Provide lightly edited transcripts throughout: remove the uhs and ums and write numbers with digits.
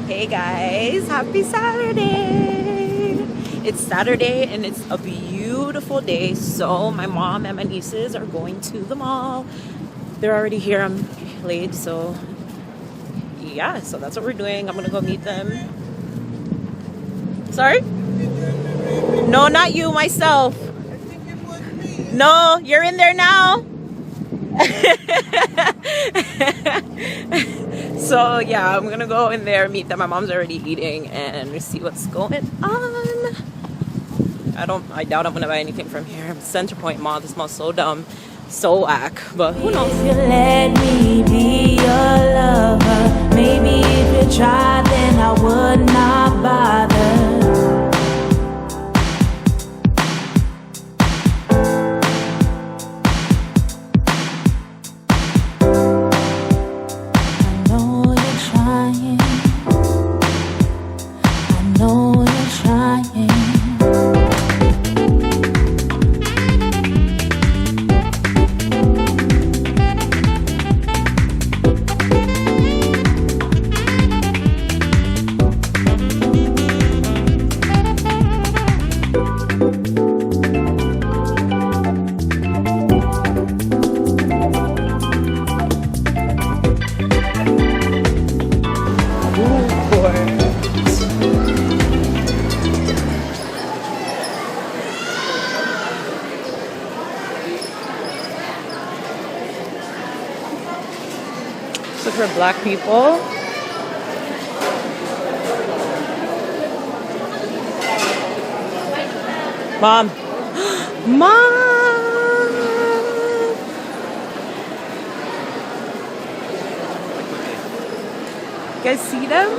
Hey guys, happy Saturday! It's Saturday and it's a beautiful day. So my mom and my nieces are going to the mall. They're already here. I'm late, so yeah, so that's what we're doing. I'm gonna go meet them. Sorry? No, not you, myself. No, you're in there now. So yeah, I'm gonna go in there, meet them. My mom's already eating and see what's going on. I doubt I'm gonna buy anything from here. Center Point Mall, this mall's so dumb, so whack, but who knows? If you let me be your lover, maybe if you try, then I would not bother. Look for black people. Mom. Mom! You guys see them?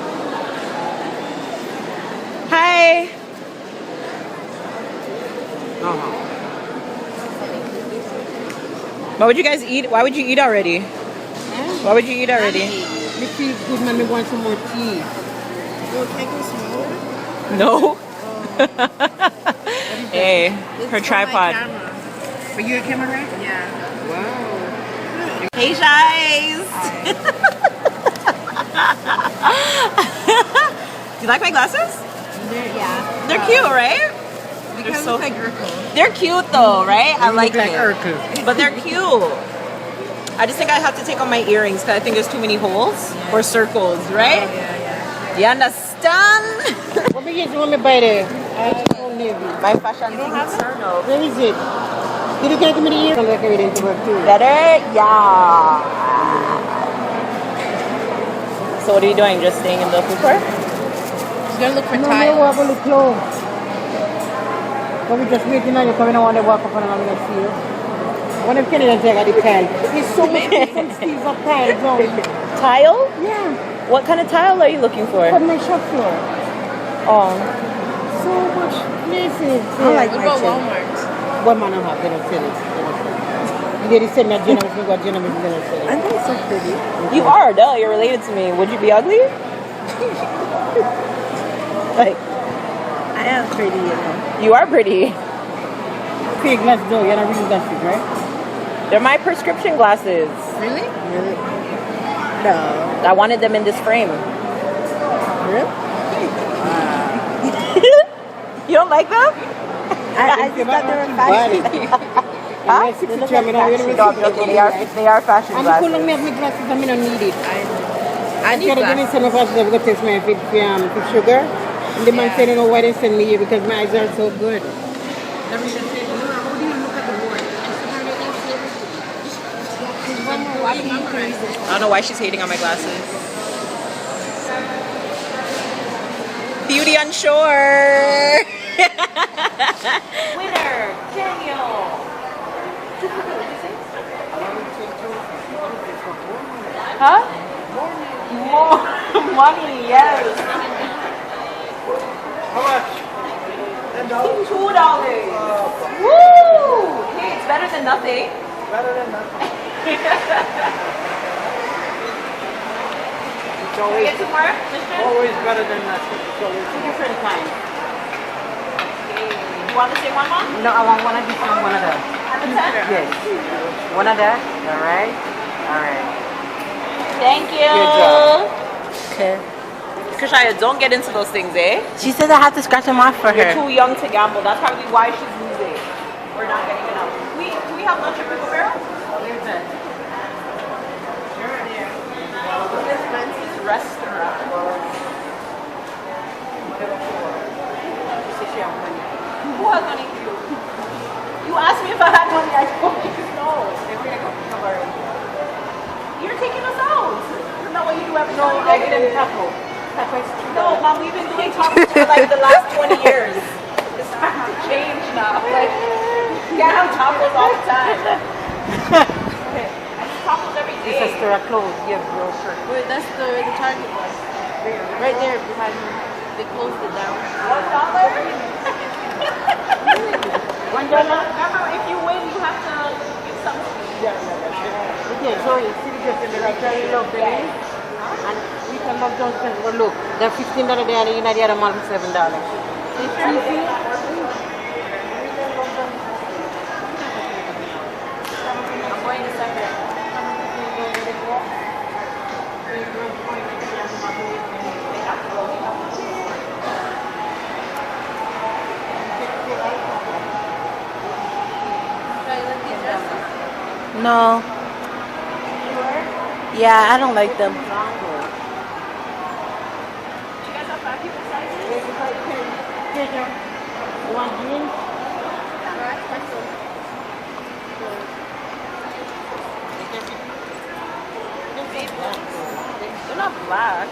Hi! What would you guys eat? Why would you eat already? Why would you eat already? Me feel good, mommy want some more tea. You take a smaller? No. Hey, her tripod. Are you a camera? Yeah. Wow. Hey, guys. Do you like my glasses? Yeah. They're cute, right? Because so- like Urkel. They're cute though, right? I like like it. Urkel. But they're cute. I just think I have to take off my earrings because I think there's too many holes or circles, right? Yeah. You understand? What big is you want me buy there? My fashion concern of Where is it? Did you get me the ear? Like everything to work too. better, yeah. So what are you doing? Just staying in the food court? She's gonna look for No, tiles. walk on the clothes. But we just waiting on you because we don't want to walk up and I'm going to see you. One of Canadians take at the tile. It's so much some steves of tiles on. Tile? Yeah, What kind of tile are you looking for? on my shop floor. Oh, So much places. I like my what about shop. Walmart? One man and a half, they don't sell it. They don't sell it. You get it sent me at Jenna, we got Jenna, we don't sell it. I think it's so pretty. you are, duh. You're related to me. Would you be ugly? Like, I am pretty, you know. you are pretty. Fake glasses though, you're not real glasses, right? They're my prescription glasses. Really? Really? No. I wanted them in this frame. Really? You don't like them? I just thought they were fashion. Huh? They look like fashion. No, I'm joking. They are fashion I'm glasses. going to have my glasses, I don't need it. I need Can I give me that. some of us that test my for sugar? And the man said, I don't know why they send me here because my eyes are so good. I don't know why she's hating on my glasses. Beauty on shore. Winner, Daniel. Huh? More money, yes. How much? $2. Woo! Hey, it's better than nothing. Better than nothing. It's Can we always, get some more? Mister? always better than nothing. It's always two different kinds. You want the same one, Mom? No, I want one of this and one of that. At the 10? Yes. One of that. All right. All right. Thank you. Good job. Okay. Krishaya, don't get into those things, eh? She said I have to scratch them off for You're her. too young to gamble. That's probably why she's losing. We're not getting it up. Do we have lunch at Pickle Barrel? Where's that? Expensive restaurant. Who has money? You asked me if I had money. I told you no. You're taking us out. Isn't that what you do every No, time? I didn't taco. No, Mom, we've been doing tacos for like the last 20 years. It's time to change now. Like, you can't have tacos all the time. Okay, I need tacos every This day. is store closed. Yeah, bro. Wait, that's the Target one. Right there behind me. They closed it down. $1? $1? Remember, if you win, you have to give something. Okay, so you see just in the like very low belly. And we can love John's but look, they're $15 there and the other mall for $7. It's easy. I'm going to separate. No. Yeah, I don't like them. You guys have 5 people sizes? You want jeans? They're not black.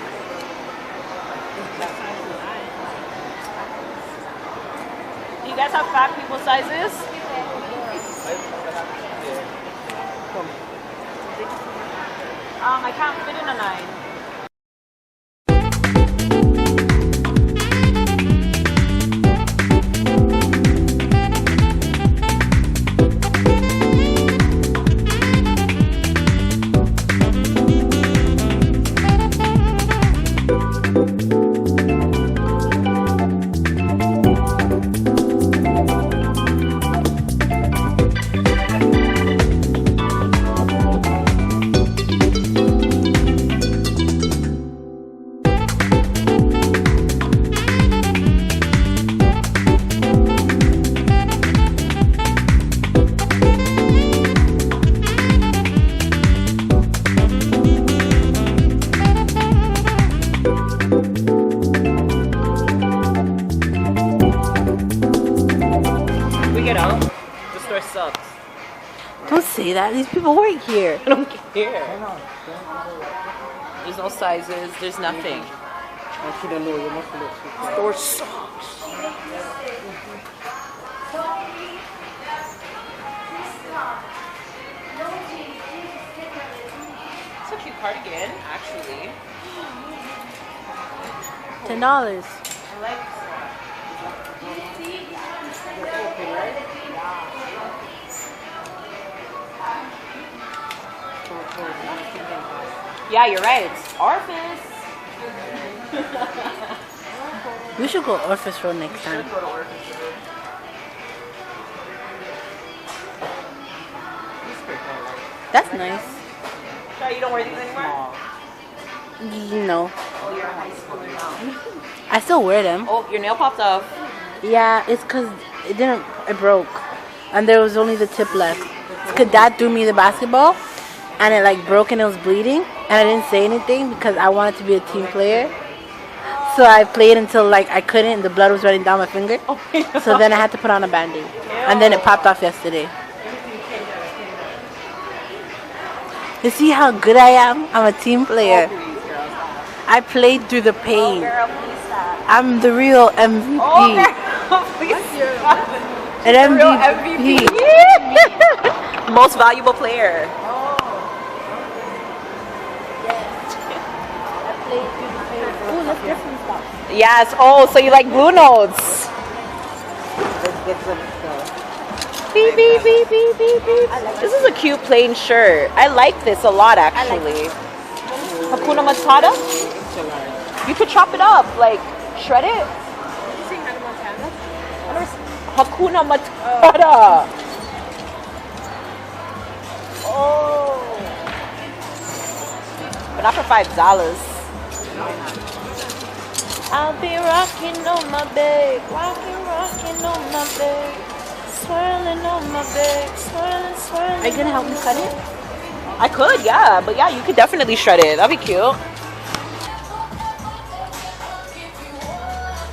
Do you guys have 5 people sizes? I can't fit in a 9. Get out. The store sucks. Don't say that. These people work here. I don't care. There's no sizes. There's nothing. I should have known. You must have looked. Store sucks. It's a cute cardigan, actually. $10. I like this one. Yeah, you're right. It's Orpheus. We should go Orpheus Road next time. Go to Orpheus. That's nice. Sorry, you don't wear these anymore? No. Oh, you're a high schooler now. I still wear them. Oh, your nail popped off. Yeah, it's because it broke. And there was only the tip left. Because Dad threw me the basketball and it like broke and it was bleeding. And I didn't say anything because I wanted to be a team player. So I played until like I couldn't and the blood was running down my finger. Oh my God. So then I had to put on a band-aid. And then it popped off yesterday. You see how good I am? I'm a team player. I played through the pain. Girl, please stop. I'm the real MVP. Oh, girl, please stop. An Real MVP. MVP. Most valuable player. Yes. Oh, so you like Blue Notes? Let's get some stuff. Beep, beep, beep, beep, beep, beep. This is a cute plain shirt. I like this a lot, actually. Hakuna Matata? You could chop it up, like shred it. Did you say Hannah Montana? Hakuna Matata. Oh. But not for $5. I'll be rocking on my bed, rocking on my bed, swirling on my bed, swirling, swirling. Are you gonna help me cut it? I could, yeah, but yeah, you could definitely shred it. That'd be cute.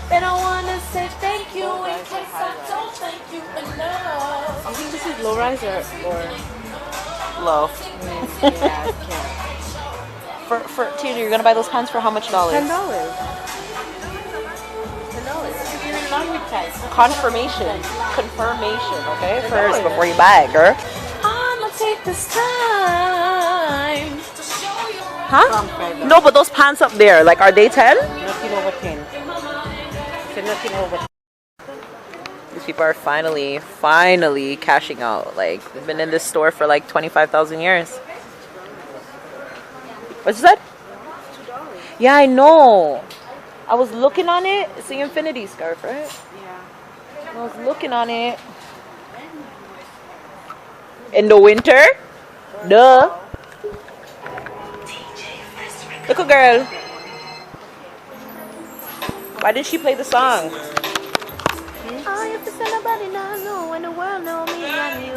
And I wanna say thank you in case I don't thank you enough. I think this is low rise or Low. yeah, I can't. For Tina, you're gonna buy those pants for how much dollars? $10. $10. Even long size. Confirmation, okay? First before you buy it, girl. I'ma take this time. Huh? No, but those pants up there, like, are they 10? Nothing over 10. So nothing over 10. These people are finally cashing out. Like, they've been in this store for like 25,000 years. What's that? Yeah, I know. I was looking on it. It's the infinity scarf, right? Yeah. I was looking on it. In the winter? Duh. Little girl. Why did she play the song? Oh, if it's somebody know when the world know me and you,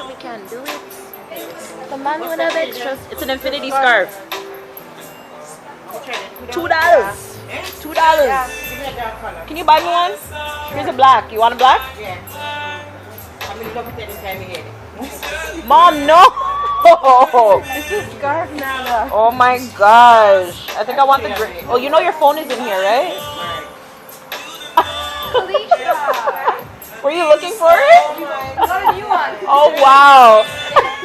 we can do it. The man with a extras. It's an infinity scarf. $2. $2. Can you buy me one? Here's a black. You want a black? Yeah. I mean, look at it and tell me. Mom, no. It's a scarf now. Oh my gosh. I think I want the gray. Oh, you know your phone is in here, right? Were you looking for it? Oh, wow.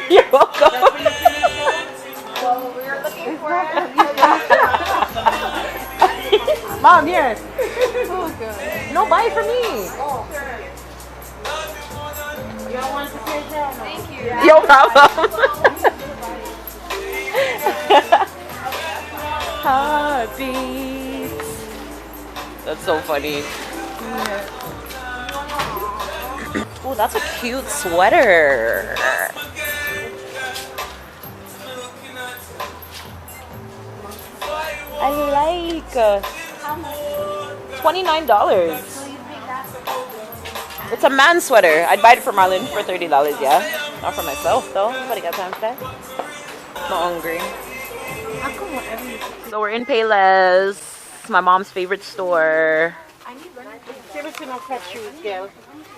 You're welcome. Mom, here. No, buy it for me. You don't want to take that? Thank you. No problem. Heartbeats. That's so funny. Oh, that's a cute sweater. I like $29. It's a man sweater. I'd buy it for Marlon for $30, yeah. Not for myself though. Nobody got time for that. Not hungry. So we're in Payless, my mom's favorite store. Seriously, no cut shoes, girl.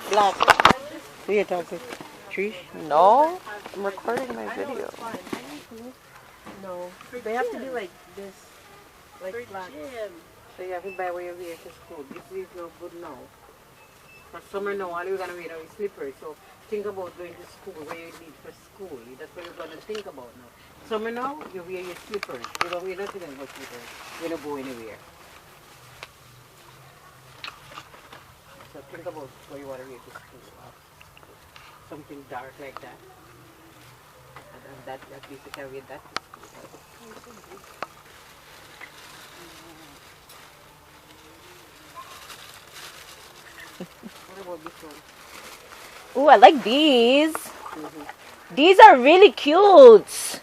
Black. Who you talking? Trish? No, I'm recording my video. No. They have to be like this. Like flat. So you have to buy what you wear to school. This is no good now. For summer now, all you're going to wear is slippers. So think about going to school, where you need for school. That's what you're going to think about now. Summer now, you wear your slippers. You don't wear nothing but slippers. You don't go anywhere. So think about what you want to wear to school. Something dark like that. And that at least you can wear that to school. What about this one? Ooh, I like these. These are really cute.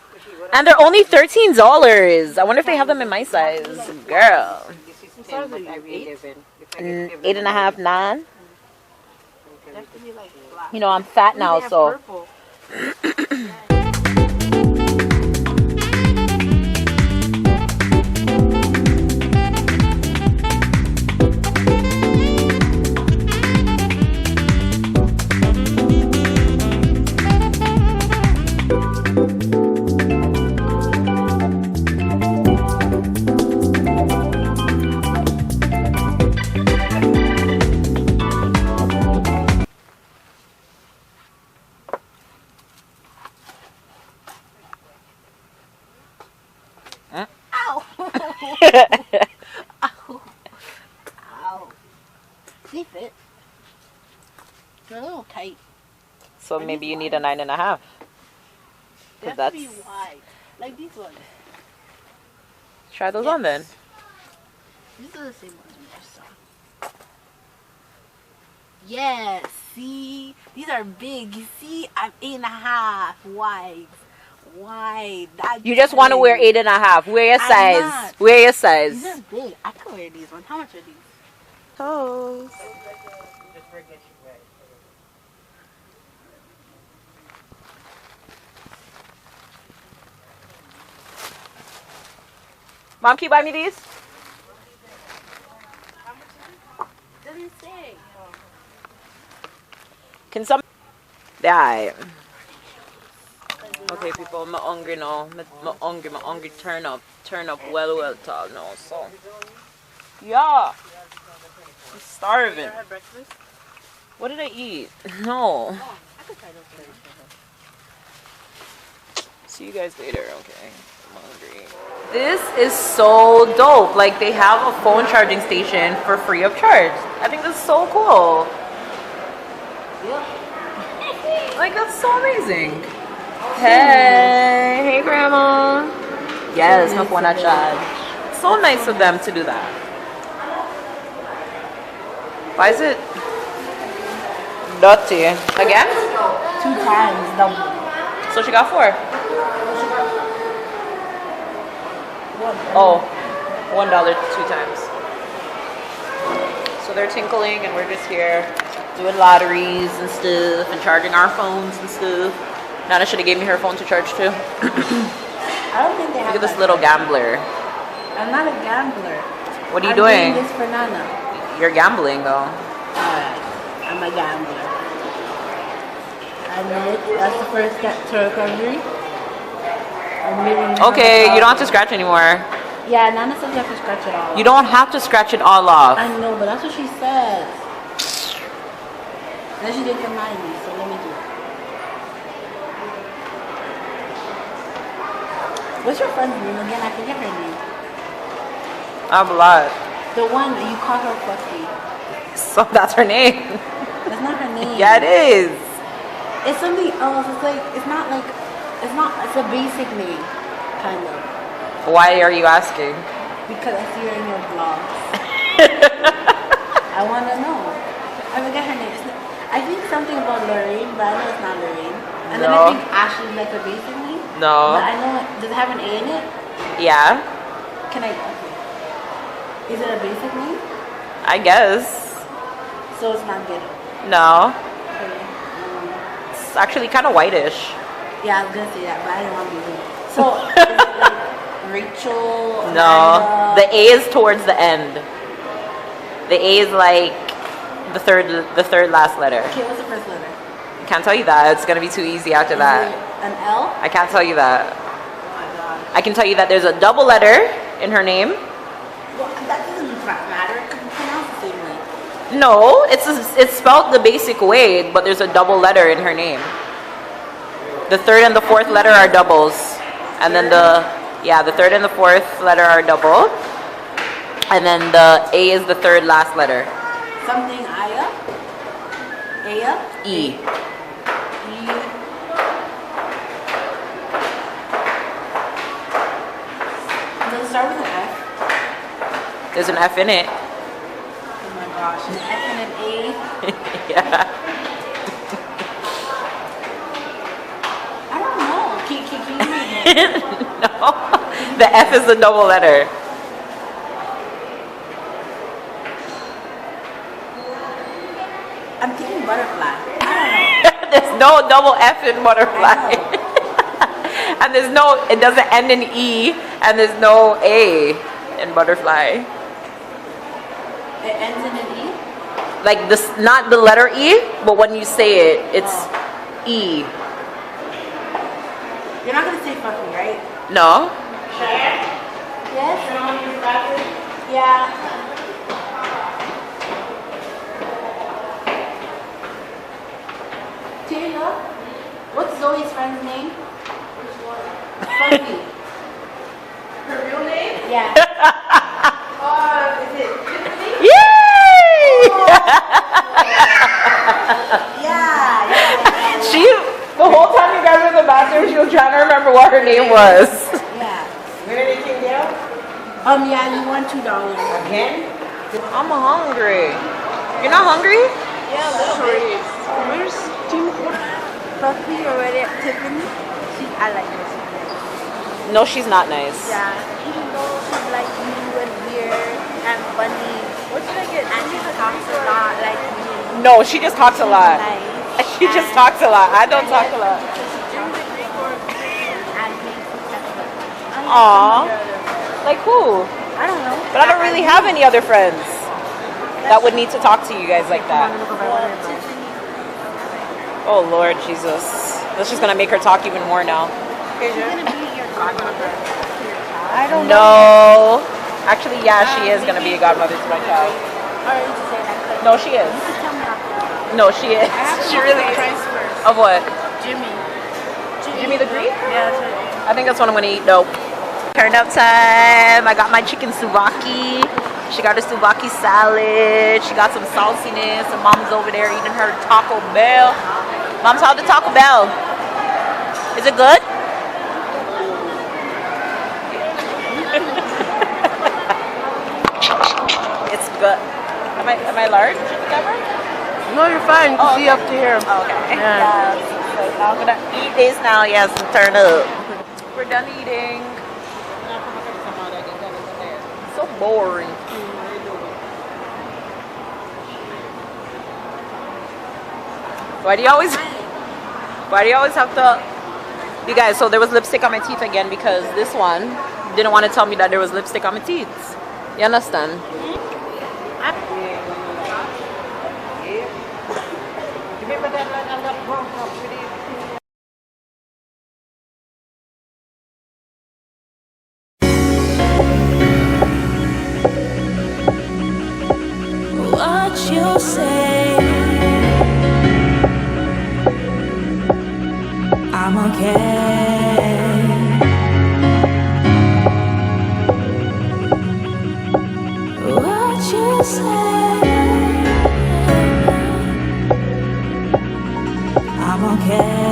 And they're only $13. I wonder if they have them in my size. Girl. This is 10, but I wear 11. If I get 11, 8.5, 9. have to be like black. You know, I'm fat now, so. Purple. They fit. They're a little tight. So maybe you need a 9.5. They have That's. to be wide. Like these ones. Try those on then. These are the same ones we just saw. Yes, see? These are big. You see? I'm 8.5 wide. wide. You just want to wear 8.5. Wear your I'm size. not. Wear your These size. are big. I could wear these ones. How much are these? Toes. Mom, can you buy me these? Doesn't say. Can some... Yeah. Okay, people, I'm hungry now. I'm hungry. Turn up well tall now. So, yeah. I'm starving. Have breakfast? What did I eat? No. I could try those things. See you guys later, okay? I'm hungry. This is so dope. Like, they have a phone charging station for free of charge. I think that's so cool. Like, that's so amazing. Hey grandma. Yes, my phone at charge. So nice of them to do that. Why is it dirty? Again? 2 times double. So she got 4. Oh, $1 2 times. So they're tinkling and we're just here doing lotteries and stuff and charging our phones and stuff. Nana should have gave me her phone to charge too. I don't think they have. Look at this little gambler. I'm not a gambler. What are you I'm doing? this for Nana. You're gambling though. Alright. I'm a gambler. I know it. That's the first step to recovery. Okay, you don't have to scratch anymore. Yeah, Nana said you have to scratch it all off. You don't have to scratch it all off. I know, but that's what she said. And then she didn't remind me, so let me do it. What's your friend's name again? I forget her name. I have a lot. The one that you call her Fluffy. So that's her name. That's not her name. Yeah, it is. It's something else. It's like, it's a basic name, kind of. Why are you asking? Because I see her in your blogs. I want to know. I forget her name. I think something about Lorraine, but I know it's not Lorraine. And then I think Ashley's like a basic name. No. But I know, does it have an A in it? Yeah, Can I, okay. Is it a basic name? I guess. So it's not good. No. Okay. It's actually kind of whitish. Yeah, I was going to say that, but I didn't want to be rude. So, is it like Rachel? No. Amanda? The A is towards the end. The A is like the third last letter. Okay, what's the first letter? I can't tell you that. It's gonna be too easy after Is that. it an L? I can't tell you that. Oh my god. I can tell you that there's a double letter in her name. Well, that doesn't matter. It could be pronounced the same way. No, it's spelled the basic way, but there's a double letter in her name. The third and the fourth letter are doubles, and then the third and the fourth letter are double, and then the A is the third last letter. Something Aya? Aya? E. Does it start with an F? There's an F in it. Oh my gosh, an F and an A? Yeah. I don't know. Can you read it? No. The F is the double letter. I'm thinking butterfly. I don't know. There's no double F in butterfly. And it doesn't end in E, and there's no A in butterfly. It ends in an E? Like this, not the letter E, but when you say it, it's E. You're not going to say fucking, right? No? Yes? Yeah. Taylor, what's Zoe's friend's name? Funky. Her real name? Yeah. Is it Tiffany? Yay! Yeah. She, the whole time you guys were in the bathroom, she was trying to remember what her name was. Yeah. Where did it down? Yeah, you won $2. Again? I'm hungry. You're not hungry? Yeah, a little bit. Where's Fluffy already at Tiffany? I like this one. No, she's not nice. Yeah, even though she's like new and weird and funny. What did I get? And she talks a lot like me. No, she just talks a lot. Nice. She just talks a lot. I don't talk a lot. Aw. Like who? I don't know. But I don't really have any other friends that would need to talk to you guys like that. Oh Lord Jesus. That's just gonna make her talk even more now. I don't No. know. Actually, yeah, she is gonna be a godmother to my child. Or you just say that. No, she is. Tell me after. No, she is. She really is. Of what? Jimmy. Jimmy the Greek? Yeah, that's right. I think that's what I'm gonna eat. Nope. Turn up time. I got my chicken souvlaki. She got her souvlaki salad. She got some salsiness. And mom's over there eating her Taco Bell. Mom's, how the Taco Bell? Is it good? It's good. Am I large? Never? No, you're fine. Oh, See up to here. Oh, okay. Yeah. So now I'm gonna eat this now. Yes, and turn up. We're done eating. So boring. Why do you always have to? You guys, so there was lipstick on my teeth again because this one didn't want to tell me that there was lipstick on my teeth. You understand? What you say, I'm okay. What you say, I'm okay.